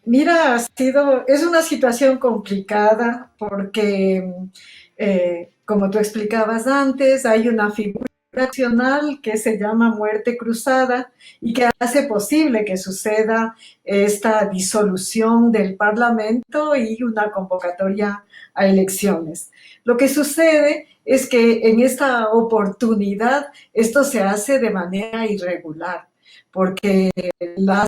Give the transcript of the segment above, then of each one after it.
Mira, es una situación complicada porque, como tú explicabas antes, hay una figura nacional que se llama muerte cruzada y que hace posible que suceda esta disolución del Parlamento y una convocatoria a elecciones. Lo que sucede es que en esta oportunidad esto se hace de manera irregular, porque la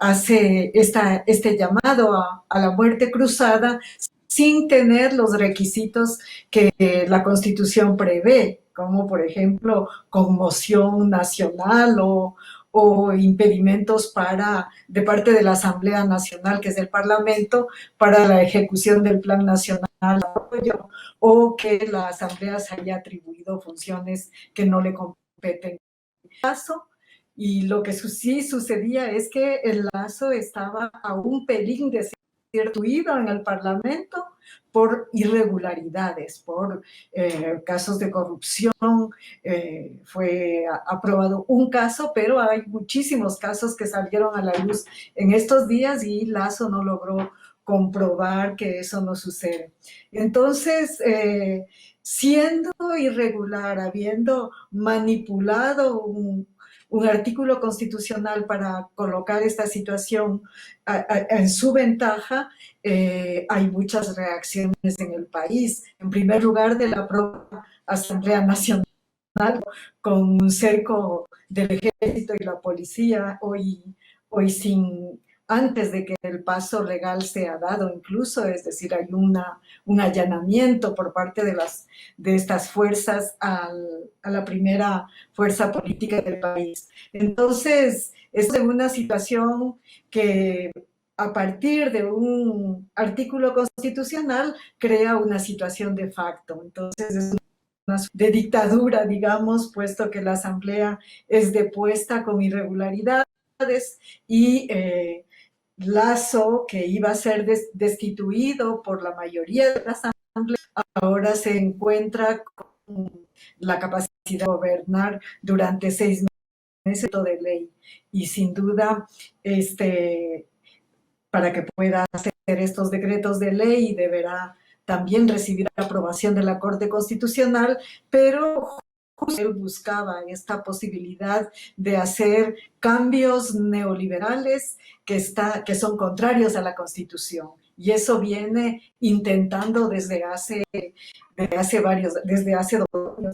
hace este llamado a la muerte cruzada sin tener los requisitos que la Constitución prevé, como por ejemplo conmoción nacional o impedimentos de parte de la Asamblea Nacional, que es el Parlamento, para la ejecución del Plan Nacional de Apoyo, o que la Asamblea se haya atribuido funciones que no le competen. Y lo que sí sucedía es que el Lazo estaba a un pelín de ser destituido en el Parlamento por irregularidades, por casos de corrupción. Fue aprobado un caso, pero hay muchísimos casos que salieron a la luz en estos días y Lazo no logró comprobar que eso no sucede. Entonces, siendo irregular, habiendo manipulado un artículo constitucional para colocar esta situación en su ventaja, hay muchas reacciones en el país. En primer lugar, de la propia Asamblea Nacional, con un cerco del ejército y la policía, hoy sin, antes de que el paso legal sea dado incluso, es decir, hay un allanamiento por parte de estas fuerzas a la primera fuerza política del país. Entonces, es una situación que a partir de un artículo constitucional crea una situación de facto. Entonces, es de dictadura, digamos, puesto que la Asamblea es depuesta con irregularidades y Lazo, que iba a ser destituido por la mayoría de la Asamblea, ahora se encuentra con la capacidad de gobernar durante 6 meses de ley. Y sin duda, para que pueda hacer estos decretos de ley, deberá también recibir la aprobación de la Corte Constitucional, pero él buscaba esta posibilidad de hacer cambios neoliberales que son contrarios a la Constitución. Y eso viene intentando desde hace 2 años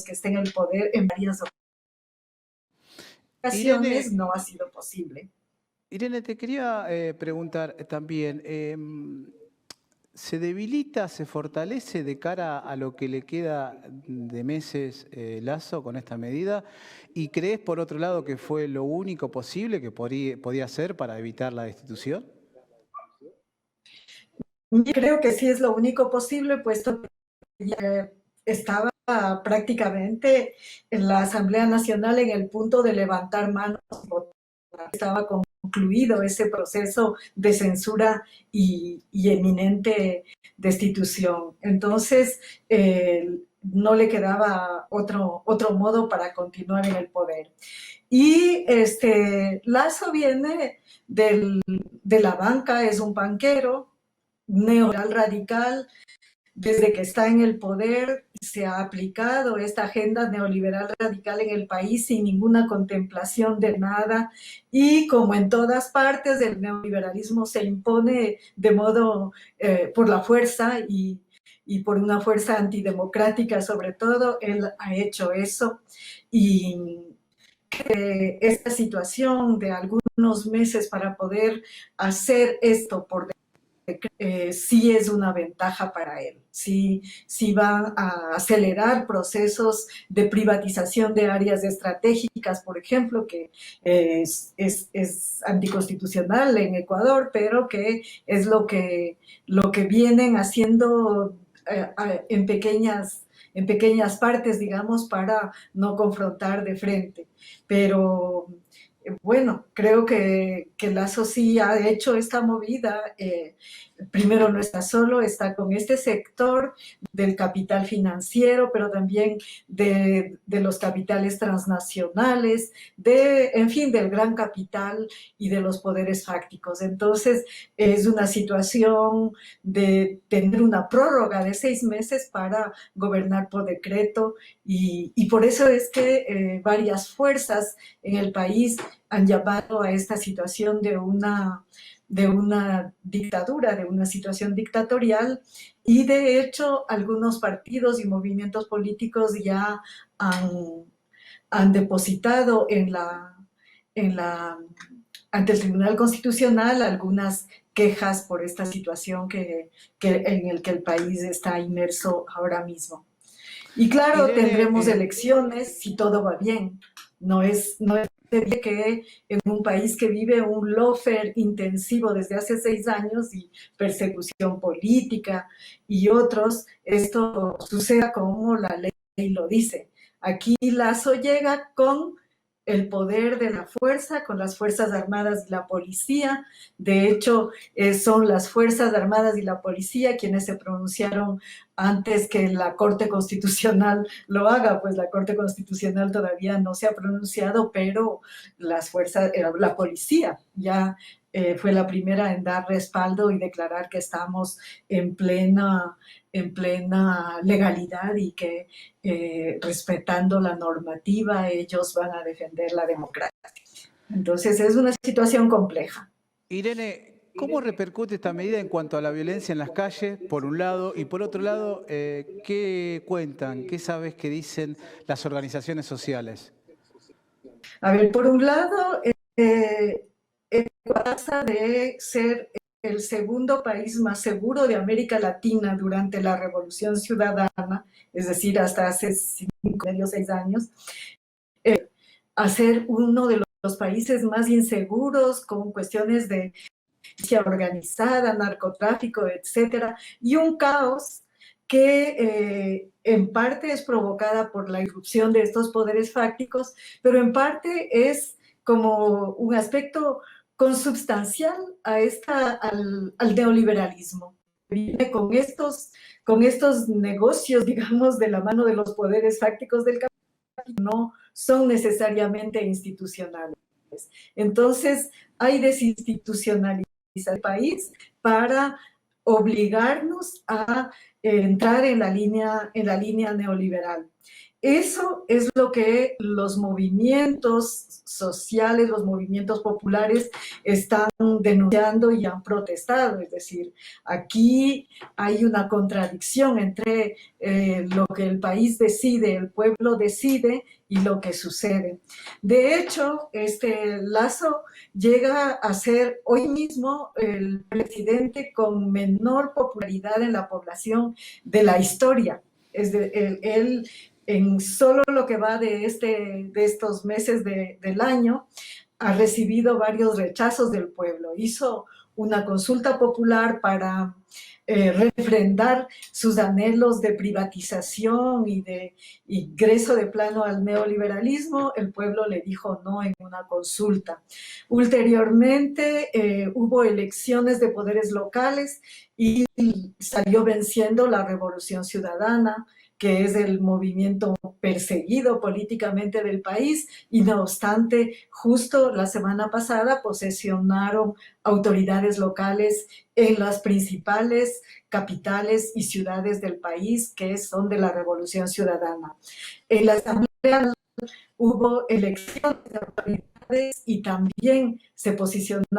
que está en el poder en varias Irene, ocasiones, no ha sido posible. Irene, te quería preguntar también, ¿se debilita, se fortalece de cara a lo que le queda de meses Lazo con esta medida? ¿Y crees, por otro lado, que fue lo único posible que podía hacer para evitar la destitución? Creo que sí es lo único posible, puesto que ya estaba prácticamente en la Asamblea Nacional en el punto de levantar manos y votar. Estaba concluido ese proceso de censura y eminente destitución. Entonces, no le quedaba otro modo para continuar en el poder. Y Lazo viene de la banca, es un banquero, neoliberal radical. Desde que está en el poder se ha aplicado esta agenda neoliberal radical en el país sin ninguna contemplación de nada, y como en todas partes el neoliberalismo se impone de modo por la fuerza y por una fuerza antidemocrática sobre todo. Él ha hecho eso, y esta situación de algunos meses para poder hacer esto por sí es una ventaja para él, sí va a acelerar procesos de privatización de áreas estratégicas, por ejemplo, que es anticonstitucional en Ecuador, pero que es lo que vienen haciendo en pequeñas partes, digamos, para no confrontar de frente. Pero bueno, creo que Lazo sí ha hecho esta movida. primero no está solo, está con este sector del capital financiero, pero también de los capitales transnacionales, en fin, del gran capital y de los poderes fácticos. Entonces, es una situación de tener una prórroga de 6 meses para gobernar por decreto y por eso es que varias fuerzas en el país han llamado a esta situación de una dictadura, de una situación dictatorial, y de hecho algunos partidos y movimientos políticos ya han, han depositado en la, ante el Tribunal Constitucional algunas quejas por esta situación en el que el país está inmerso ahora mismo. Y claro, Irene, tendremos elecciones si todo va bien. No es que en un país que vive un lawfare intensivo desde hace 6 años y persecución política y otros, esto suceda como la ley lo dice. Aquí Lazo llega con el poder de la fuerza, con las Fuerzas Armadas y la policía. De hecho, son las Fuerzas Armadas y la policía quienes se pronunciaron antes que la Corte Constitucional lo haga, pues la Corte Constitucional todavía no se ha pronunciado, pero la policía ya fue la primera en dar respaldo y declarar que estamos en plena legalidad y que respetando la normativa ellos van a defender la democracia. Entonces es una situación compleja. Irene, ¿cómo repercute esta medida en cuanto a la violencia en las calles, por un lado? Y por otro lado, ¿qué cuentan, qué sabes que dicen las organizaciones sociales? A ver, por un lado, pasa de ser el segundo país más seguro de América Latina durante la Revolución Ciudadana, es decir, hasta hace 6 años, a ser uno de los países más inseguros con cuestiones de violencia organizada, narcotráfico, etcétera, y un caos que en parte es provocada por la irrupción de estos poderes fácticos, pero en parte es como un aspecto consubstancial al neoliberalismo. Viene con estos negocios, digamos, de la mano de los poderes fácticos del capitalismo, no son necesariamente institucionales. Entonces, hay desinstitucionalización del país para obligarnos a entrar en la línea neoliberal. Eso es lo que los movimientos sociales, los movimientos populares están denunciando y han protestado. Es decir, aquí hay una contradicción entre lo que el país decide, el pueblo decide y lo que sucede. De hecho, Lazo llega a ser hoy mismo el presidente con menor popularidad en la población de la historia. Él en solo lo que va de estos meses del año, ha recibido varios rechazos del pueblo. Hizo una consulta popular para refrendar sus anhelos de privatización y de ingreso de plano al neoliberalismo. El pueblo le dijo no en una consulta. Ulteriormente hubo elecciones de poderes locales y salió venciendo la Revolución Ciudadana, que es el movimiento perseguido políticamente del país, y no obstante, justo la semana pasada posesionaron autoridades locales en las principales capitales y ciudades del país que son de la Revolución Ciudadana. En la Asamblea hubo elecciones de autoridades y también se posicionó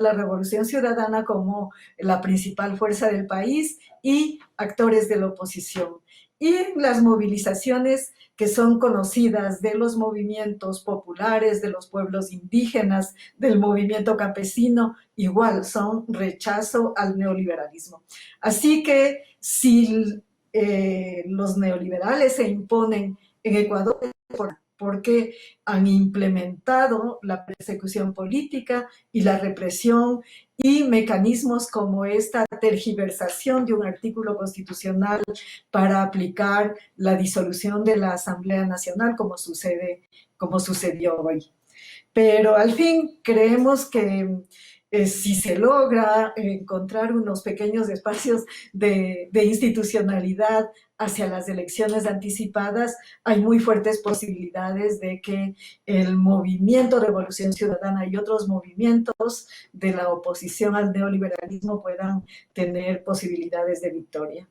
la Revolución Ciudadana como la principal fuerza del país y actores de la oposición. Y en las movilizaciones que son conocidas de los movimientos populares, de los pueblos indígenas, del movimiento campesino, igual son rechazo al neoliberalismo. Así que si los neoliberales se imponen en Ecuador, porque han implementado la persecución política y la represión y mecanismos como esta tergiversación de un artículo constitucional para aplicar la disolución de la Asamblea Nacional, como sucedió hoy. Pero al fin creemos que si se logra encontrar unos pequeños espacios de institucionalidad hacia las elecciones anticipadas, hay muy fuertes posibilidades de que el movimiento Revolución Ciudadana y otros movimientos de la oposición al neoliberalismo puedan tener posibilidades de victoria.